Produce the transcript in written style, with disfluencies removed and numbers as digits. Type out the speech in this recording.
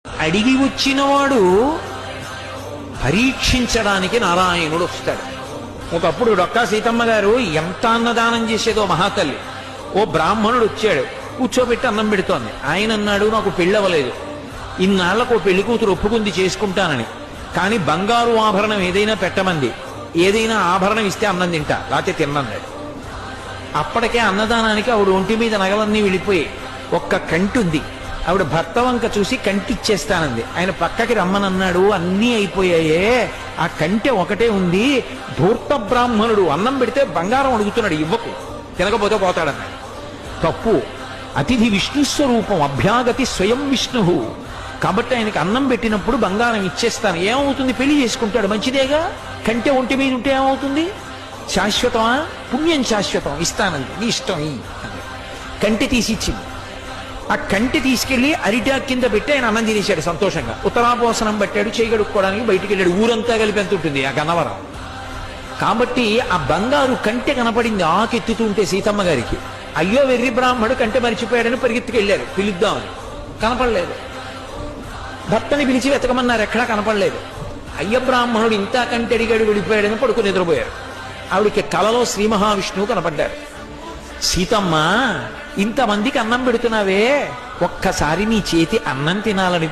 అడిగి వచ్చినవాడు పరీక్షించడానికి నారాయణుడు వస్తాడు. ఒకప్పుడు డొక్కా సీతమ్మ గారు ఎంత అన్నదానం చేసేదో మహాతల్లి. ఓ బ్రాహ్మణుడు వచ్చాడు, కూర్చోబెట్టి అన్నం పెడుతోంది. ఆయన అన్నాడు, నాకు పెళ్ళవలేదు, ఇన్నాళ్లకు ఓ పెళ్లి కూతురు ఒప్పుకుంది చేసుకుంటానని, కానీ బంగారు ఆభరణం ఏదైనా పెట్టమంది, ఏదైనా ఆభరణం ఇస్తే అన్నం తింటా, లేకపోతే తిన్నన్నాడు. అప్పటికే అన్నదానానికి ఆవిడ ఒంటి మీద నగలన్నీ వెళ్ళిపోయి ఒక్క కంటి ఉంది. ఆవిడ భర్త వంక చూసి కంటి ఇచ్చేస్తానంది. ఆయన పక్కకి రమ్మనన్నాడు, అన్నీ అయిపోయాయే, ఆ కంటె ఒకటే ఉంది. ధూర్త బ్రాహ్మణుడు అన్నం పెడితే బంగారం అడుగుతున్నాడు, ఇవ్వకు, తినకపోతే పోతాడన్నాడు. తప్పు. అతిథి విష్ణు స్వరూపం, అభ్యాగతి స్వయం విష్ణు. కాబట్టి ఆయనకి అన్నం పెట్టినప్పుడు బంగారం ఇచ్చేస్తాను. ఏమవుతుంది, పెళ్లి చేసుకుంటాడు, మంచిదేగా. కంటె ఒంటి మీద ఉంటే ఏమవుతుంది, శాశ్వతమా? పుణ్యం శాశ్వతం, ఇస్తానంది, నీ ఇష్టం ఈ. కంటె తీసి ఇచ్చింది. ఆ కంటి తీసుకెళ్లి అరిటాక్ కింద పెట్టి ఆయన అన్నం తినేశాడు సంతోషంగా. ఉత్తరాపోసనం పట్టాడు, చేయగడుక్కోవడానికి బయటికి వెళ్ళాడు. ఊరంతా కలిపి ఎంత ఉంటుంది ఆ గన్నవరం. కాబట్టి ఆ బంగారు కంటె కనపడింది ఆకెత్తుతుంటే సీతమ్మ గారికి. అయ్యో వెర్రి బ్రాహ్మడు కంటె మరిచిపోయాడని పరిగెత్తుకెళ్ళారు పిలుద్దామని. కనపడలేదు. భర్తని పిలిచి వెతకమన్నారు, ఎక్కడా కనపడలేదు. అయ్య బ్రాహ్మణుడు ఇంత కంటె అడిగాడు, వెళ్ళిపోయాడని పడుకుని నిద్రపోయారు. ఆవిడికి కలలో శ్రీ మహావిష్ణువు కనపడ్డారు. సీతమ్మ, ఇంతమందికి అన్నం పెడుతున్నావే, ఒక్కసారి నీ చేతి అన్నం తినాలని